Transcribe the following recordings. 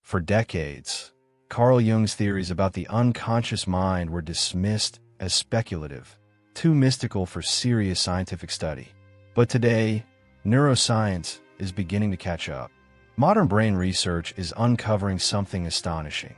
For decades, Carl Jung's theories about the unconscious mind were dismissed as speculative, too mystical for serious scientific study. But today, neuroscience is beginning to catch up. Modern brain research is uncovering something astonishing.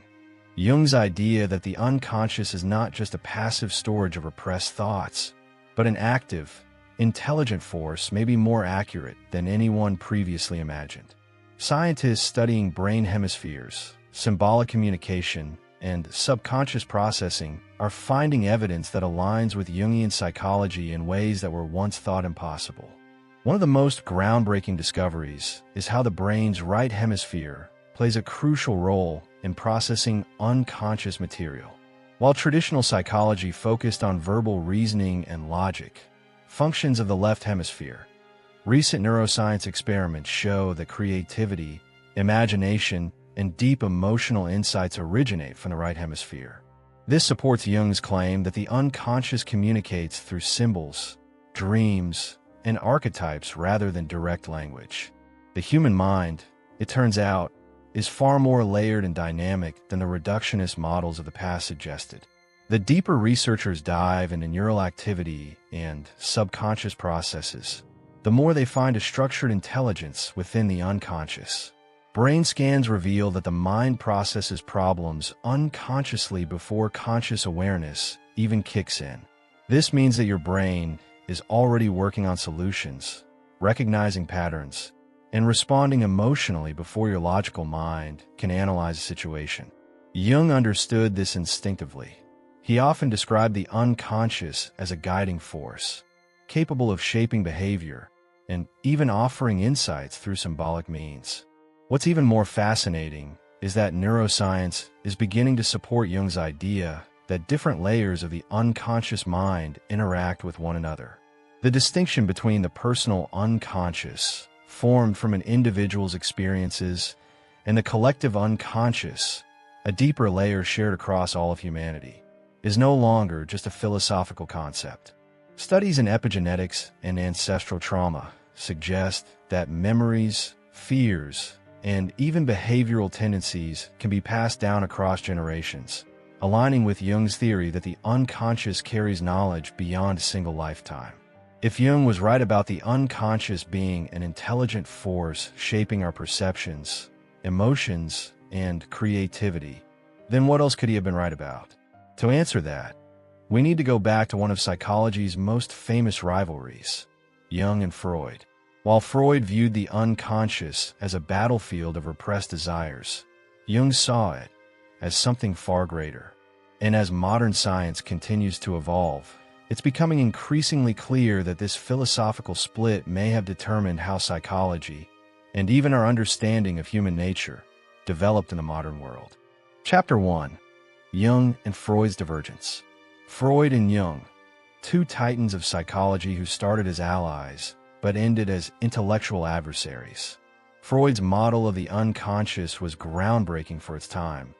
Jung's idea that the unconscious is not just a passive storage of repressed thoughts, but an active, intelligent force may be more accurate than anyone previously imagined. Scientists studying brain hemispheres, symbolic communication, and subconscious processing are finding evidence that aligns with Jungian psychology in ways that were once thought impossible. One of the most groundbreaking discoveries is how the brain's right hemisphere plays a crucial role in processing unconscious material. While traditional psychology focused on verbal reasoning and logic, functions of the left hemisphere, recent neuroscience experiments show that creativity, imagination, and deep emotional insights originate from the right hemisphere. This supports Jung's claim that the unconscious communicates through symbols, dreams, and archetypes rather than direct language. The human mind, it turns out, is far more layered and dynamic than the reductionist models of the past suggested. The deeper researchers dive into neural activity and subconscious processes, the more they find a structured intelligence within the unconscious. Brain scans reveal that the mind processes problems unconsciously before conscious awareness even kicks in. This means that your brain is already working on solutions, recognizing patterns, and responding emotionally before your logical mind can analyze a situation. Jung understood this instinctively. He often described the unconscious as a guiding force, capable of shaping behavior and even offering insights through symbolic means. What's even more fascinating is that neuroscience is beginning to support Jung's idea that different layers of the unconscious mind interact with one another. The distinction between the personal unconscious, formed from an individual's experiences, and the collective unconscious, a deeper layer shared across all of humanity, is no longer just a philosophical concept. Studies in epigenetics and ancestral trauma suggest that memories, fears, and even behavioral tendencies can be passed down across generations, aligning with Jung's theory that the unconscious carries knowledge beyond a single lifetime. If Jung was right about the unconscious being an intelligent force shaping our perceptions, emotions, and creativity, then what else could he have been right about? To answer that, we need to go back to one of psychology's most famous rivalries, Jung and Freud. While Freud viewed the unconscious as a battlefield of repressed desires, Jung saw it as something far greater. And as modern science continues to evolve, it's becoming increasingly clear that this philosophical split may have determined how psychology, and even our understanding of human nature, developed in the modern world. Chapter 1. Jung and Freud's Divergence. Freud and Jung, two titans of psychology who started as allies, but ended as intellectual adversaries. Freud's model of the unconscious was groundbreaking for its time,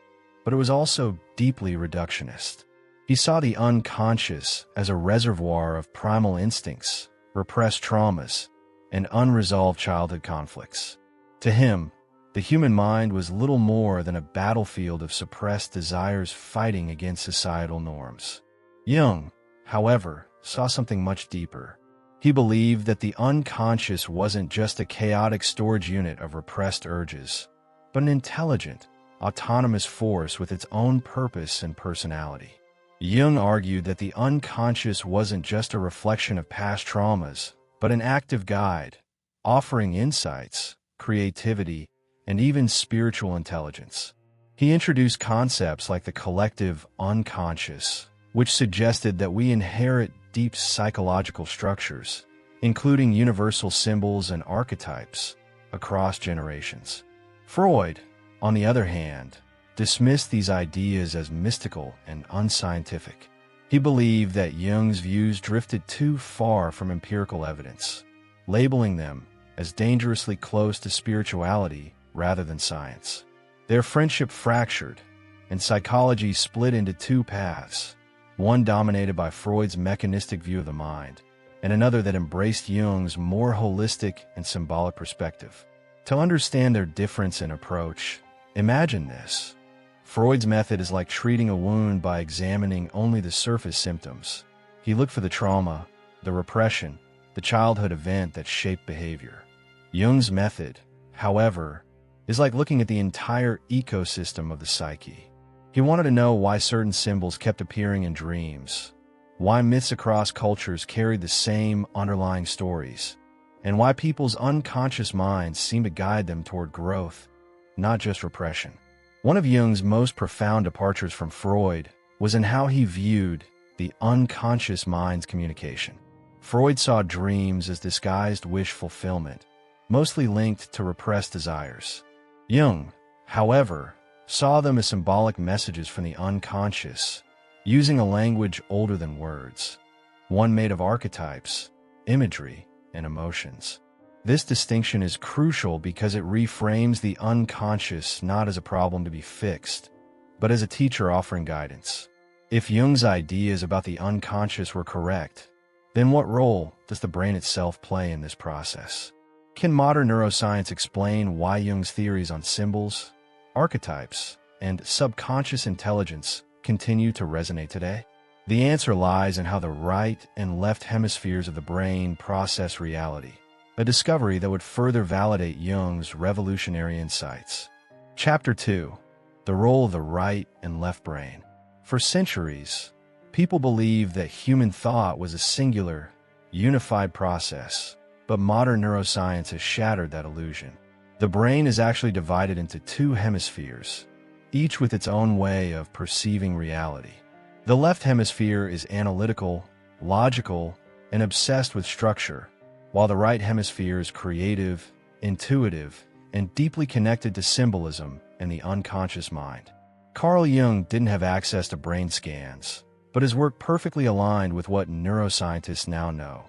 but it was also deeply reductionist. He saw the unconscious as a reservoir of primal instincts, repressed traumas, and unresolved childhood conflicts. To him, the human mind was little more than a battlefield of suppressed desires fighting against societal norms. Jung, however, saw something much deeper. He believed that the unconscious wasn't just a chaotic storage unit of repressed urges, but an intelligent, autonomous force with its own purpose and personality. Jung argued that the unconscious wasn't just a reflection of past traumas, but an active guide, offering insights, creativity, and even spiritual intelligence. He introduced concepts like the collective unconscious, which suggested that we inherit deep psychological structures, including universal symbols and archetypes, across generations. Freud, on the other hand, dismissed these ideas as mystical and unscientific. He believed that Jung's views drifted too far from empirical evidence, labeling them as dangerously close to spirituality rather than science. Their friendship fractured, and psychology split into two paths, one dominated by Freud's mechanistic view of the mind, and another that embraced Jung's more holistic and symbolic perspective. To understand their difference in approach, Imagine this. Freud's method is like treating a wound by examining only the surface symptoms. He looked for the trauma, the repression, the childhood event that shaped behavior. Jung's method, however, is like looking at the entire ecosystem of the psyche. He wanted to know why certain symbols kept appearing in dreams, why myths across cultures carried the same underlying stories, and why people's unconscious minds seem to guide them toward growth, not just repression. One of Jung's most profound departures from Freud was in how he viewed the unconscious mind's communication. Freud saw dreams as disguised wish fulfillment, mostly linked to repressed desires. Jung, however, saw them as symbolic messages from the unconscious, using a language older than words, one made of archetypes, imagery, and emotions. This distinction is crucial because it reframes the unconscious not as a problem to be fixed, but as a teacher offering guidance. If Jung's ideas about the unconscious were correct, then what role does the brain itself play in this process? Can modern neuroscience explain why Jung's theories on symbols, archetypes, and subconscious intelligence continue to resonate today? The answer lies in how the right and left hemispheres of the brain process reality, a discovery that would further validate Jung's revolutionary insights. Chapter 2. The role of the right and left brain. For centuries, people believed that human thought was a singular, unified process, but modern neuroscience has shattered that illusion. The brain is actually divided into two hemispheres, each with its own way of perceiving reality. The left hemisphere is analytical, logical, and obsessed with structure, while the right hemisphere is creative, intuitive, and deeply connected to symbolism and the unconscious mind. Carl Jung didn't have access to brain scans, but his work perfectly aligned with what neuroscientists now know.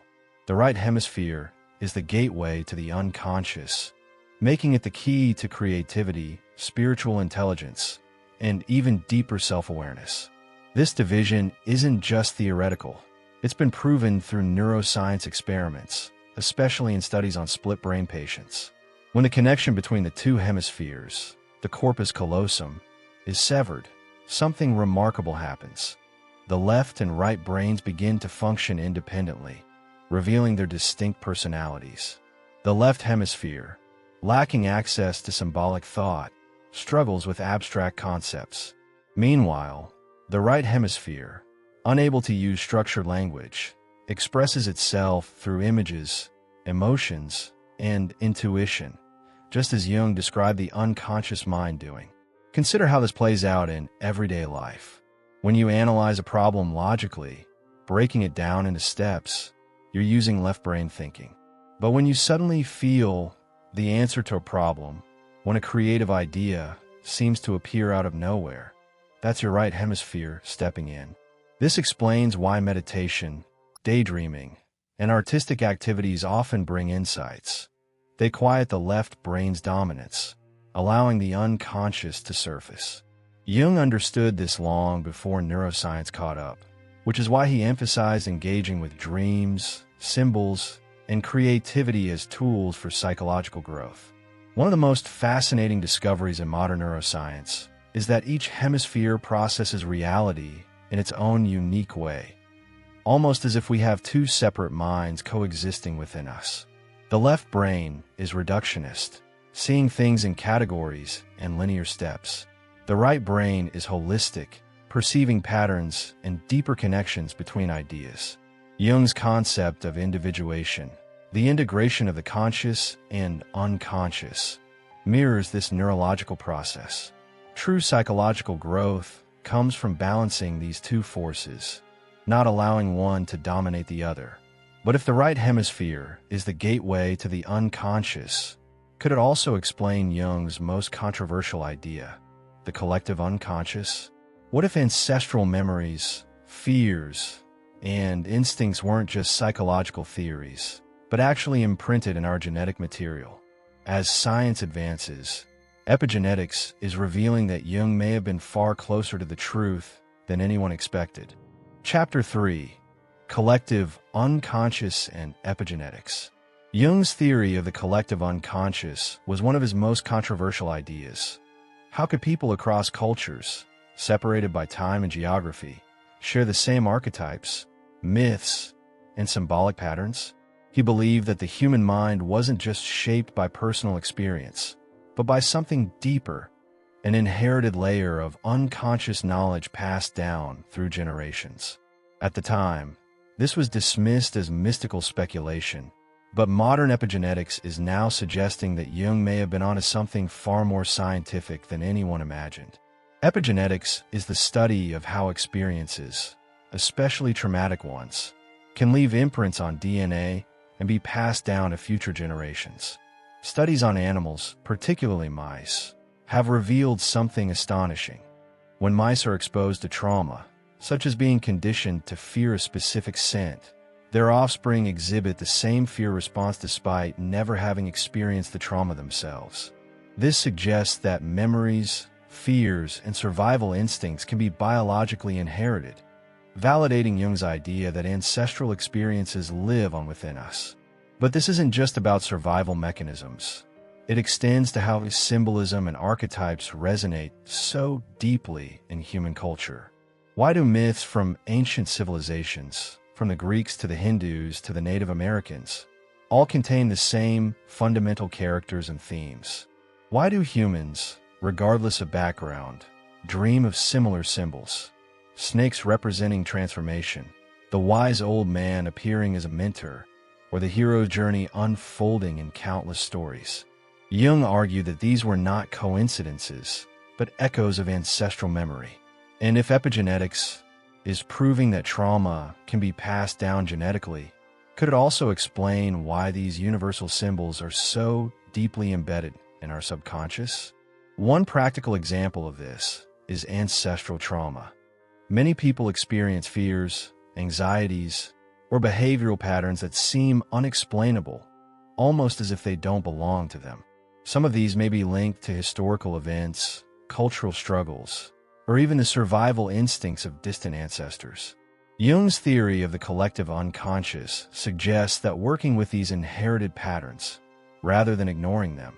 The right hemisphere is the gateway to the unconscious, making it the key to creativity, spiritual intelligence, and even deeper self-awareness. This division isn't just theoretical. It's been proven through neuroscience experiments, especially in studies on split-brain patients. When the connection between the two hemispheres, the corpus callosum, is severed, something remarkable happens. The left and right brains begin to function independently, revealing their distinct personalities. The left hemisphere, lacking access to symbolic thought, struggles with abstract concepts. Meanwhile, the right hemisphere, unable to use structured language, expresses itself through images, emotions, and intuition, just as Jung described the unconscious mind doing. Consider how this plays out in everyday life. When you analyze a problem logically, breaking it down into steps, you're using left brain thinking. But when you suddenly feel the answer to a problem, when a creative idea seems to appear out of nowhere, that's your right hemisphere stepping in. This explains why meditation, daydreaming, and artistic activities often bring insights. They quiet the left brain's dominance, allowing the unconscious to surface. Jung understood this long before neuroscience caught up, which is why he emphasized engaging with dreams, symbols, and creativity as tools for psychological growth. One of the most fascinating discoveries in modern neuroscience is that each hemisphere processes reality in its own unique way, almost as if we have two separate minds coexisting within us. The left brain is reductionist, seeing things in categories and linear steps. The right brain is holistic, perceiving patterns and deeper connections between ideas. Jung's concept of individuation, the integration of the conscious and unconscious, mirrors this neurological process. True psychological growth comes from balancing these two forces, not allowing one to dominate the other. But if the right hemisphere is the gateway to the unconscious, could it also explain Jung's most controversial idea, the collective unconscious? What if ancestral memories, fears, and instincts weren't just psychological theories, but actually imprinted in our genetic material? As science advances, epigenetics is revealing that Jung may have been far closer to the truth than anyone expected. Chapter 3. Collective Unconscious and Epigenetics. Jung's theory of the collective unconscious was one of his most controversial ideas. How could people across cultures, separated by time and geography, share the same archetypes, myths, and symbolic patterns? He believed that the human mind wasn't just shaped by personal experience, but by something deeper, an inherited layer of unconscious knowledge passed down through generations. At the time, this was dismissed as mystical speculation, but modern epigenetics is now suggesting that Jung may have been onto something far more scientific than anyone imagined. Epigenetics is the study of how experiences, especially traumatic ones, can leave imprints on DNA and be passed down to future generations. Studies on animals, particularly mice, have revealed something astonishing. When mice are exposed to trauma, such as being conditioned to fear a specific scent, their offspring exhibit the same fear response despite never having experienced the trauma themselves. This suggests that memories, fears, and survival instincts can be biologically inherited, validating Jung's idea that ancestral experiences live on within us. But this isn't just about survival mechanisms. It extends to how symbolism and archetypes resonate so deeply in human culture. Why do myths from ancient civilizations, from the Greeks to the Hindus to the Native Americans, all contain the same fundamental characters and themes? Why do humans, regardless of background, dream of similar symbols? Snakes representing transformation, the wise old man appearing as a mentor, or the hero's journey unfolding in countless stories. Jung argued that these were not coincidences, but echoes of ancestral memory. And if epigenetics is proving that trauma can be passed down genetically, could it also explain why these universal symbols are so deeply embedded in our subconscious? One practical example of this is ancestral trauma. Many people experience fears, anxieties, or behavioral patterns that seem unexplainable, almost as if they don't belong to them. Some of these may be linked to historical events, cultural struggles, or even the survival instincts of distant ancestors. Jung's theory of the collective unconscious suggests that working with these inherited patterns, rather than ignoring them,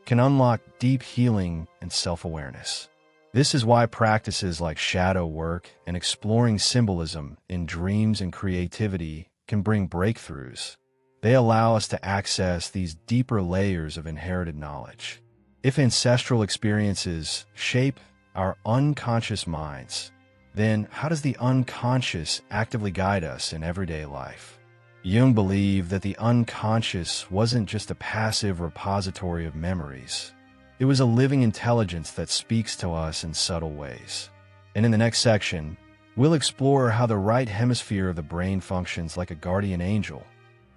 can unlock deep healing and self-awareness. This is why practices like shadow work and exploring symbolism in dreams and creativity can bring breakthroughs. They allow us to access these deeper layers of inherited knowledge. If ancestral experiences shape our unconscious minds, then how does the unconscious actively guide us in everyday life? Jung believed that the unconscious wasn't just a passive repository of memories. It was a living intelligence that speaks to us in subtle ways. And in the next section, we'll explore how the right hemisphere of the brain functions like a guardian angel,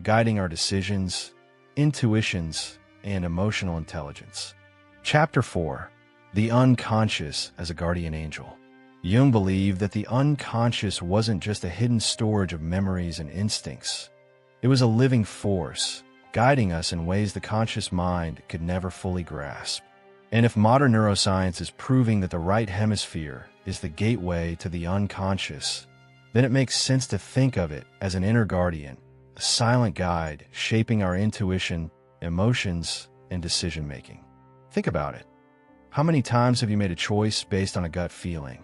guiding our decisions, intuitions, and emotional intelligence. Chapter 4. The Unconscious as a Guardian Angel. Jung believed that the unconscious wasn't just a hidden storage of memories and instincts. It was a living force, guiding us in ways the conscious mind could never fully grasp. And if modern neuroscience is proving that the right hemisphere is the gateway to the unconscious, then it makes sense to think of it as an inner guardian, a silent guide shaping our intuition, emotions, and decision-making. Think about it. How many times have you made a choice based on a gut feeling,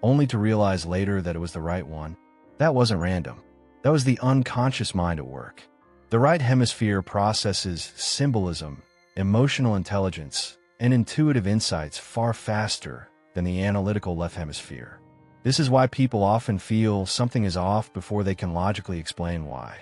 only to realize later that it was the right one? That wasn't random. That was the unconscious mind at work. The right hemisphere processes symbolism, emotional intelligence, and intuitive insights far faster than the analytical left hemisphere. This is why people often feel something is off before they can logically explain why.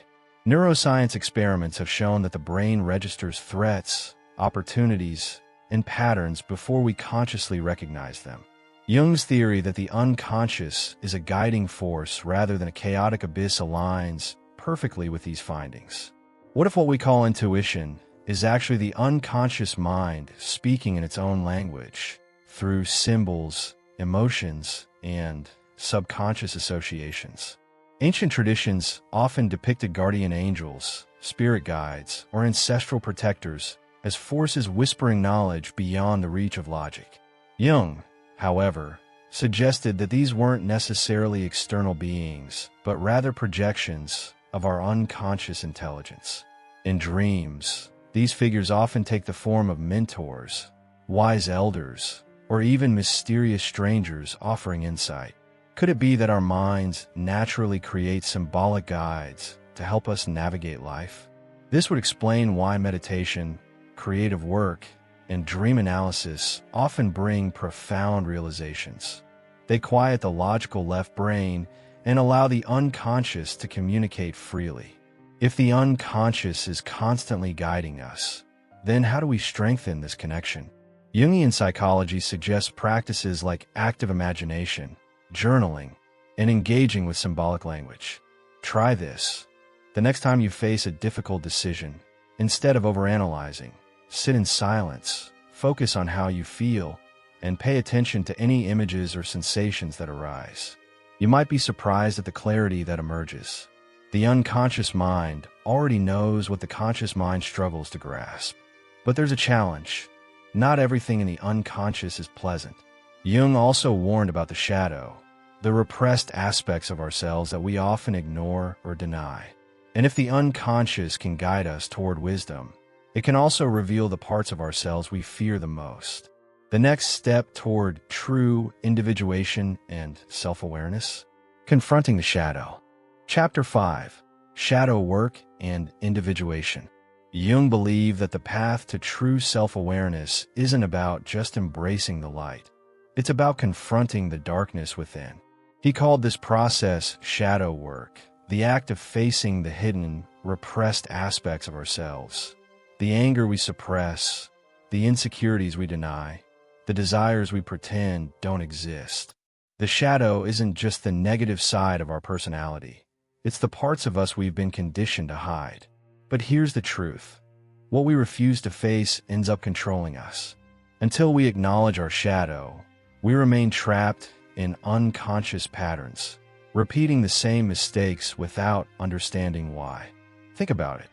Neuroscience experiments have shown that the brain registers threats, opportunities, and patterns before we consciously recognize them. Jung's theory that the unconscious is a guiding force rather than a chaotic abyss aligns perfectly with these findings. What if what we call intuition is actually the unconscious mind speaking in its own language through symbols, emotions, and subconscious associations? Ancient traditions often depicted guardian angels, spirit guides, or ancestral protectors as forces whispering knowledge beyond the reach of logic. Jung, however, suggested that these weren't necessarily external beings, but rather projections of our unconscious intelligence. In dreams, these figures often take the form of mentors, wise elders, or even mysterious strangers offering insight? Could it be that our minds naturally create symbolic guides to help us navigate life? This would explain why meditation, creative work, and dream analysis often bring profound realizations. They quiet the logical left brain and allow the unconscious to communicate freely. If the unconscious is constantly guiding us, then how do we strengthen this connection? Jungian psychology suggests practices like active imagination, journaling, and engaging with symbolic language. Try this. The next time you face a difficult decision, instead of overanalyzing, sit in silence, focus on how you feel, and pay attention to any images or sensations that arise. You might be surprised at the clarity that emerges. The unconscious mind already knows what the conscious mind struggles to grasp. But there's a challenge. Not everything in the unconscious is pleasant. Jung also warned about the shadow, the repressed aspects of ourselves that we often ignore or deny. And if the unconscious can guide us toward wisdom, it can also reveal the parts of ourselves we fear the most. The next step toward true individuation and self-awareness? Confronting the shadow. Chapter 5. Shadow Work and Individuation. Jung believed that the path to true self-awareness isn't about just embracing the light. It's about confronting the darkness within. He called this process shadow work, the act of facing the hidden, repressed aspects of ourselves. The anger we suppress, the insecurities we deny, the desires we pretend don't exist. The shadow isn't just the negative side of our personality. It's the parts of us we've been conditioned to hide. But here's the truth. What we refuse to face ends up controlling us. Until we acknowledge our shadow, we remain trapped in unconscious patterns, repeating the same mistakes without understanding why. Think about it.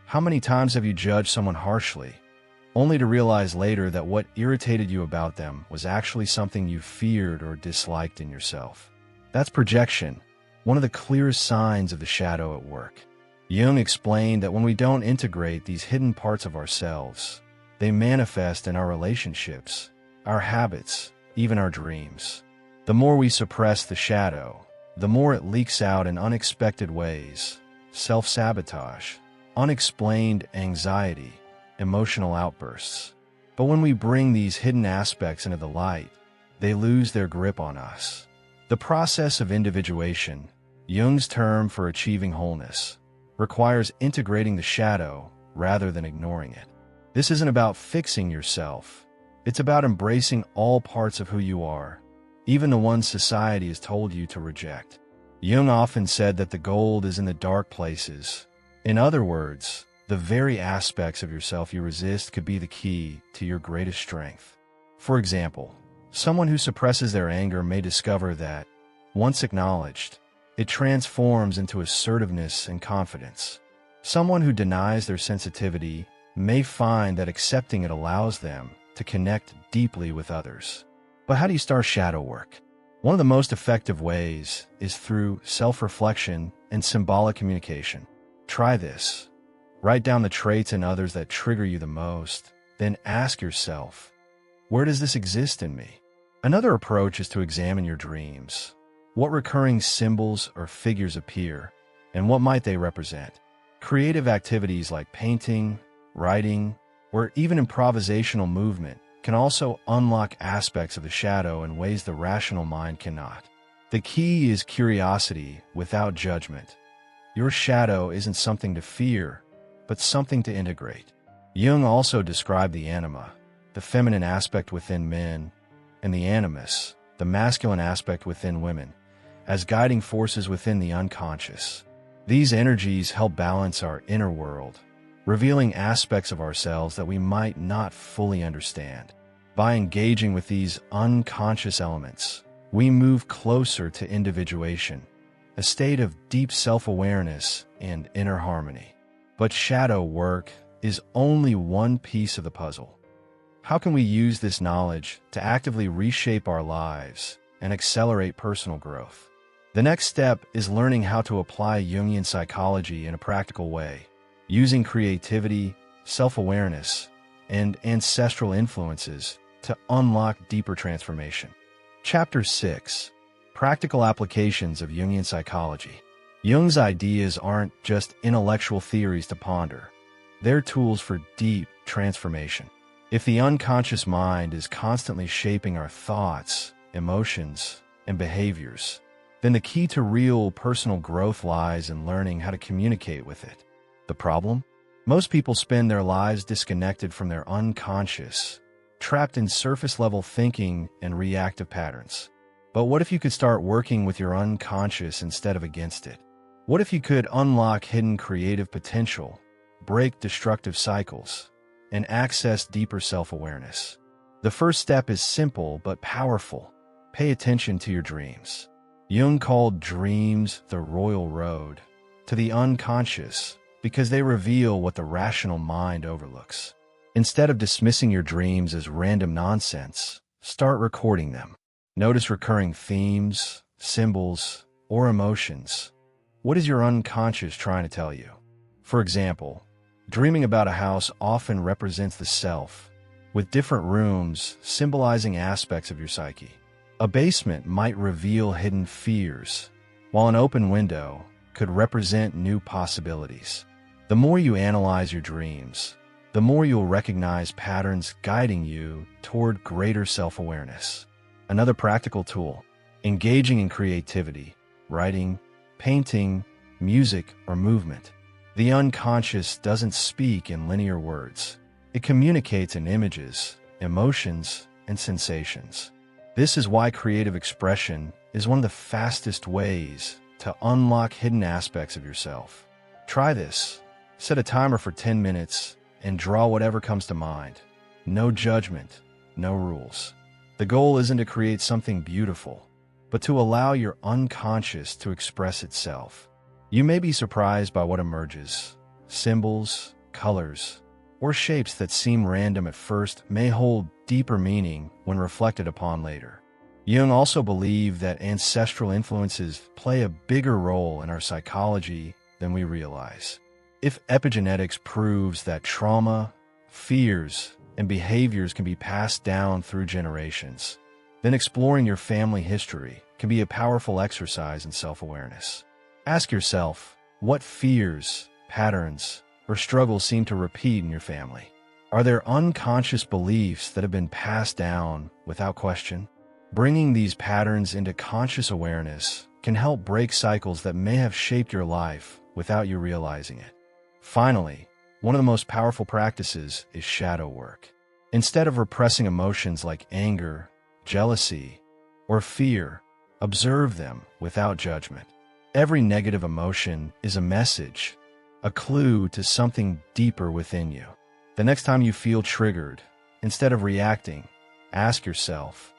How many times have you judged someone harshly, only to realize later that what irritated you about them was actually something you feared or disliked in yourself? That's projection, one of the clearest signs of the shadow at work. Jung explained that when we don't integrate these hidden parts of ourselves, they manifest in our relationships, our habits, even our dreams. The more we suppress the shadow, the more it leaks out in unexpected ways: self-sabotage, unexplained anxiety, emotional outbursts. But when we bring these hidden aspects into the light, they lose their grip on us. The process of individuation, Jung's term for achieving wholeness, requires integrating the shadow rather than ignoring it. This isn't about fixing yourself. It's about embracing all parts of who you are, even the ones society has told you to reject. Jung often said that the gold is in the dark places. In other words, the very aspects of yourself you resist could be the key to your greatest strength. For example, someone who suppresses their anger may discover that, once acknowledged, it transforms into assertiveness and confidence. Someone who denies their sensitivity may find that accepting it allows them to connect deeply with others. But how do you start shadow work? One of the most effective ways is through self-reflection and symbolic communication. Try this. Write down the traits in others that trigger you the most, then ask yourself, where does this exist in me? Another approach is to examine your dreams. What recurring symbols or figures appear, and what might they represent? Creative activities like painting, writing, or even improvisational movement can also unlock aspects of the shadow in ways the rational mind cannot. The key is curiosity without judgment. Your shadow isn't something to fear, but something to integrate. Jung also described the anima, the feminine aspect within men, and the animus, the masculine aspect within women, as guiding forces within the unconscious. These energies help balance our inner world, revealing aspects of ourselves that we might not fully understand. By engaging with these unconscious elements, we move closer to individuation, a state of deep self-awareness and inner harmony. But shadow work is only one piece of the puzzle. How can we use this knowledge to actively reshape our lives and accelerate personal growth? The next step is learning how to apply Jungian psychology in a practical way, using creativity, self-awareness, and ancestral influences to unlock deeper transformation. Chapter 6. Practical Applications of Jungian Psychology. Jung's ideas aren't just intellectual theories to ponder. They're tools for deep transformation. If the unconscious mind is constantly shaping our thoughts, emotions, and behaviors, then the key to real personal growth lies in learning how to communicate with it. The problem? Most people spend their lives disconnected from their unconscious, trapped in surface-level thinking and reactive patterns. But what if you could start working with your unconscious instead of against it? What if you could unlock hidden creative potential, break destructive cycles, and access deeper self-awareness? The first step is simple but powerful. Pay attention to your dreams. Jung called dreams the royal road to the unconscious because they reveal what the rational mind overlooks. Instead of dismissing your dreams as random nonsense, start recording them. Notice recurring themes, symbols, or emotions. What is your unconscious trying to tell you? For example, dreaming about a house often represents the self, with different rooms symbolizing aspects of your psyche. A basement might reveal hidden fears, while an open window could represent new possibilities. The more you analyze your dreams, the more you'll recognize patterns guiding you toward greater self-awareness. Another practical tool, engaging in creativity, writing, painting, music, or movement. The unconscious doesn't speak in linear words. It communicates in images, emotions, and sensations. This is why creative expression is one of the fastest ways to unlock hidden aspects of yourself. Try this. Set a timer for 10 minutes and draw whatever comes to mind. No judgment, no rules. The goal isn't to create something beautiful, but to allow your unconscious to express itself. You may be surprised by what emerges. Symbols, colors, or shapes that seem random at first may hold deeper meaning when reflected upon later. Jung also believed that ancestral influences play a bigger role in our psychology than we realize. If epigenetics proves that trauma, fears, and behaviors can be passed down through generations, then exploring your family history can be a powerful exercise in self-awareness. Ask yourself, what fears, patterns, or struggles seem to repeat in your family? Are there unconscious beliefs that have been passed down without question? Bringing these patterns into conscious awareness can help break cycles that may have shaped your life without you realizing it. Finally, one of the most powerful practices is shadow work. Instead of repressing emotions like anger, jealousy, or fear, observe them without judgment. Every negative emotion is a message, a clue to something deeper within you. The next time you feel triggered, instead of reacting, ask yourself,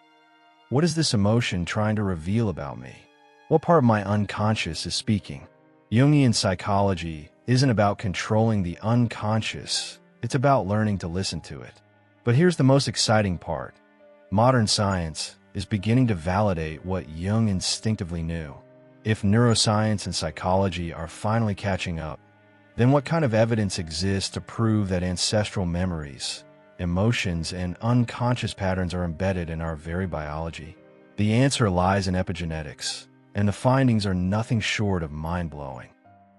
what is this emotion trying to reveal about me? What part of my unconscious is speaking? Jungian psychology isn't about controlling the unconscious, it's about learning to listen to it. But here's the most exciting part. Modern science is beginning to validate what Jung instinctively knew. If neuroscience and psychology are finally catching up, then what kind of evidence exists to prove that ancestral memories, emotions, and unconscious patterns are embedded in our very biology? The answer lies in epigenetics, and the findings are nothing short of mind-blowing.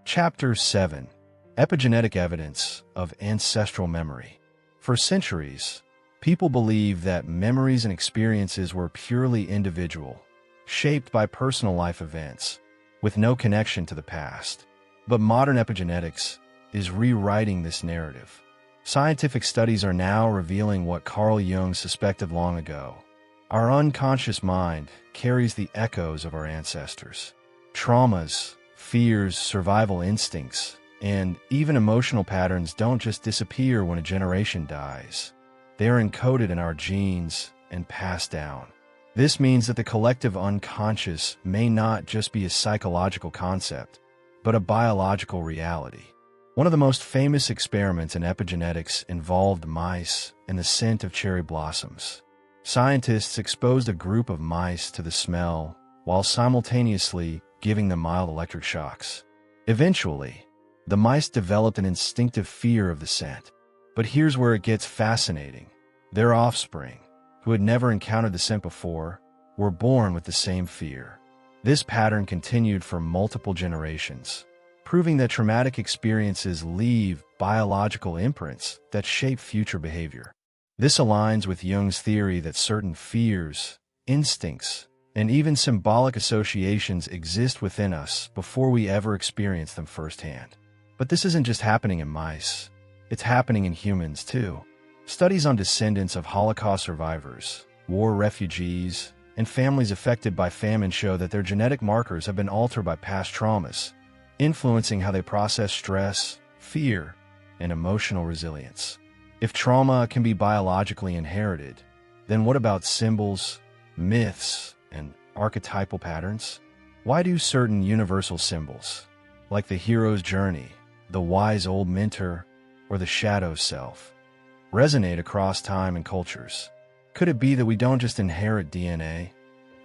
Chapter 7. Epigenetic Evidence of Ancestral Memory. For centuries, people believed that memories and experiences were purely individual, shaped by personal life events, with no connection to the past. But modern epigenetics is rewriting this narrative. Scientific studies are now revealing what Carl Jung suspected long ago. Our unconscious mind carries the echoes of our ancestors. Traumas, fears, survival instincts, and even emotional patterns don't just disappear when a generation dies. They are encoded in our genes and passed down. This means that the collective unconscious may not just be a psychological concept, but a biological reality. One of the most famous experiments in epigenetics involved mice and the scent of cherry blossoms. Scientists exposed a group of mice to the smell while simultaneously giving them mild electric shocks. Eventually, the mice developed an instinctive fear of the scent. But here's where it gets fascinating. Their offspring, who had never encountered the scent before, were born with the same fear. This pattern continued for multiple generations, proving that traumatic experiences leave biological imprints that shape future behavior. This aligns with Jung's theory that certain fears, instincts, and even symbolic associations exist within us before we ever experience them firsthand. But this isn't just happening in mice. It's happening in humans, too. Studies on descendants of Holocaust survivors, war refugees, and families affected by famine show that their genetic markers have been altered by past traumas, influencing how they process stress, fear, and emotional resilience. If trauma can be biologically inherited, then what about symbols, myths, and archetypal patterns? Why do certain universal symbols, like the hero's journey, the wise old mentor, or the shadow self, resonate across time and cultures? Could it be that we don't just inherit DNA,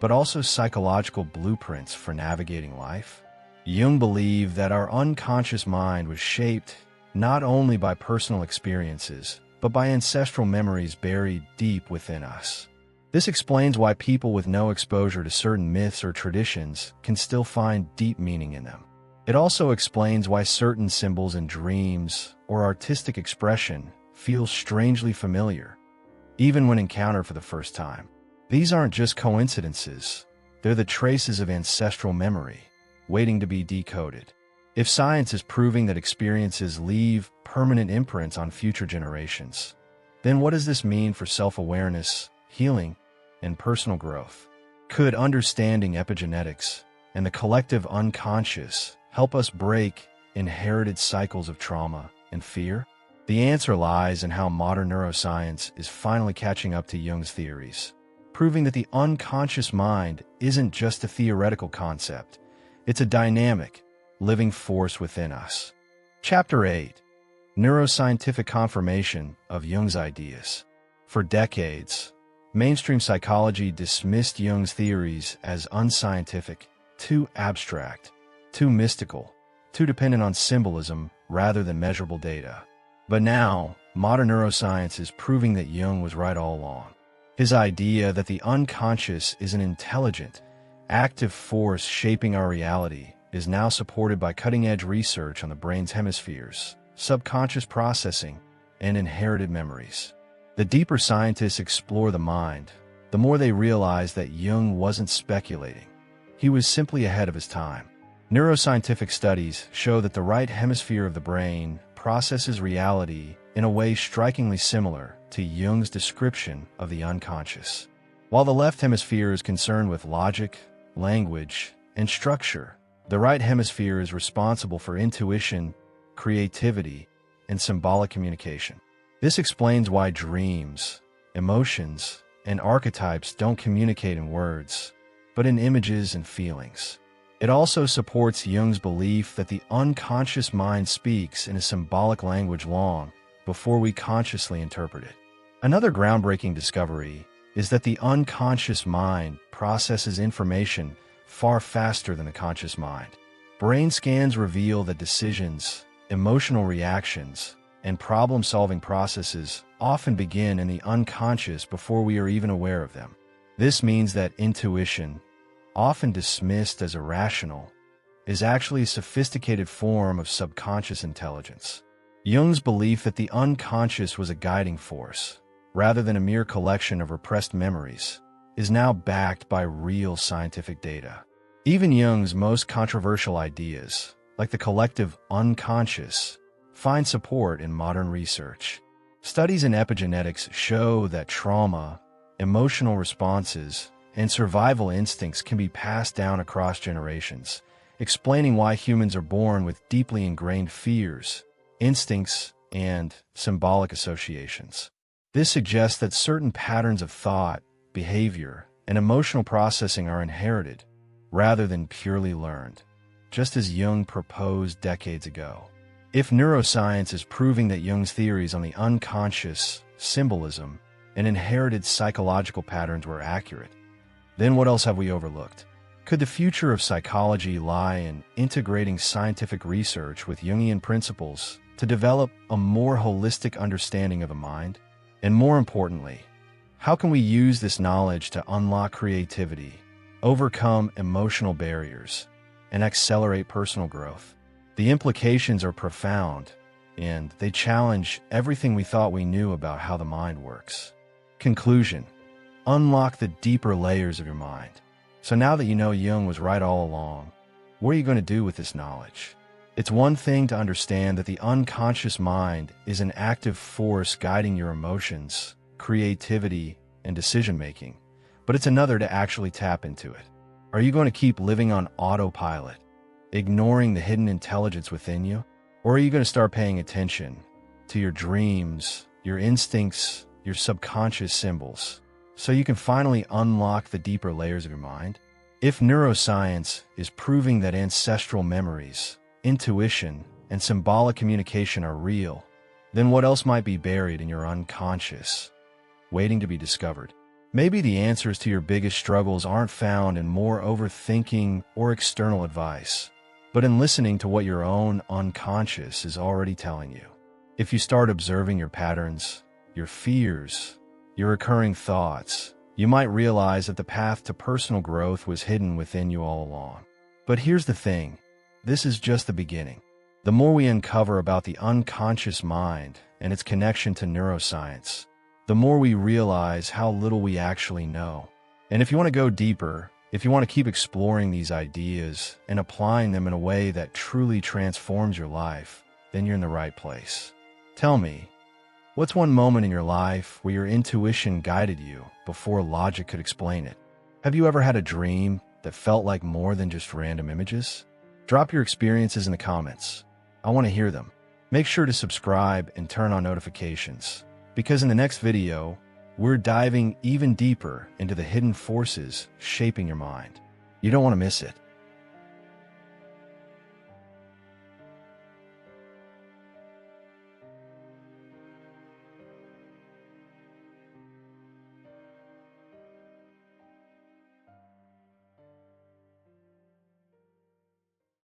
but also psychological blueprints for navigating life? Jung believed that our unconscious mind was shaped not only by personal experiences, but by ancestral memories buried deep within us. This explains why people with no exposure to certain myths or traditions can still find deep meaning in them. It also explains why certain symbols in dreams or artistic expression feel strangely familiar, even when encountered for the first time. These aren't just coincidences, they're the traces of ancestral memory, waiting to be decoded. If science is proving that experiences leave permanent imprints on future generations, then what does this mean for self-awareness, healing, and personal growth? Could understanding epigenetics and the collective unconscious help us break inherited cycles of trauma and fear? The answer lies in how modern neuroscience is finally catching up to Jung's theories, proving that the unconscious mind isn't just a theoretical concept, it's a dynamic, living force within us. Chapter 8. Neuroscientific Confirmation of Jung's Ideas. For decades, mainstream psychology dismissed Jung's theories as unscientific, too abstract, too mystical, too dependent on symbolism rather than measurable data. But now, modern neuroscience is proving that Jung was right all along. His idea that the unconscious is an intelligent, active force shaping our reality is now supported by cutting-edge research on the brain's hemispheres, subconscious processing, and inherited memories. The deeper scientists explore the mind, the more they realize that Jung wasn't speculating. He was simply ahead of his time. Neuroscientific studies show that the right hemisphere of the brain processes reality in a way strikingly similar to Jung's description of the unconscious. While the left hemisphere is concerned with logic, language, and structure, the right hemisphere is responsible for intuition, creativity, and symbolic communication. This explains why dreams, emotions, and archetypes don't communicate in words, but in images and feelings. It also supports Jung's belief that the unconscious mind speaks in a symbolic language long before we consciously interpret it. Another groundbreaking discovery is that the unconscious mind processes information far faster than the conscious mind. Brain scans reveal that decisions, emotional reactions, and problem-solving processes often begin in the unconscious before we are even aware of them. This means that intuition, often dismissed as irrational, is actually a sophisticated form of subconscious intelligence. Jung's belief that the unconscious was a guiding force, rather than a mere collection of repressed memories, is now backed by real scientific data. Even Jung's most controversial ideas, like the collective unconscious, find support in modern research. Studies in epigenetics show that trauma, emotional responses, and survival instincts can be passed down across generations, explaining why humans are born with deeply ingrained fears, instincts, and symbolic associations. This suggests that certain patterns of thought, behavior, and emotional processing are inherited, rather than purely learned, just as Jung proposed decades ago. If neuroscience is proving that Jung's theories on the unconscious, symbolism, and inherited psychological patterns were accurate, then what else have we overlooked? Could the future of psychology lie in integrating scientific research with Jungian principles to develop a more holistic understanding of the mind? And more importantly, How can we use this knowledge to unlock creativity, overcome emotional barriers, and accelerate personal growth? The implications are profound, and they challenge everything we thought we knew about how the mind works. Conclusion: unlock the deeper layers of your mind. So now that you know Jung was right all along, what are you going to do with this knowledge? It's one thing to understand that the unconscious mind is an active force guiding your emotions, creativity, and decision-making, but it's another to actually tap into it. Are you going to keep living on autopilot, ignoring the hidden intelligence within you? Or are you going to start paying attention to your dreams, your instincts, your subconscious symbols, so you can finally unlock the deeper layers of your mind? If neuroscience is proving that ancestral memories, intuition, and symbolic communication are real, then what else might be buried in your unconscious, waiting to be discovered? Maybe the answers to your biggest struggles aren't found in more overthinking or external advice, but in listening to what your own unconscious is already telling you. If you start observing your patterns, your fears, your recurring thoughts, you might realize that the path to personal growth was hidden within you all along. But here's the thing, this is just the beginning. The more we uncover about the unconscious mind and its connection to neuroscience, the more we realize how little we actually know. And if you want to go deeper, if you want to keep exploring these ideas and applying them in a way that truly transforms your life, then you're in the right place. Tell me, what's one moment in your life where your intuition guided you before logic could explain it? Have you ever had a dream that felt like more than just random images? Drop your experiences in the comments. I want to hear them. Make sure to subscribe and turn on notifications, because in the next video, we're diving even deeper into the hidden forces shaping your mind. You don't want to miss it.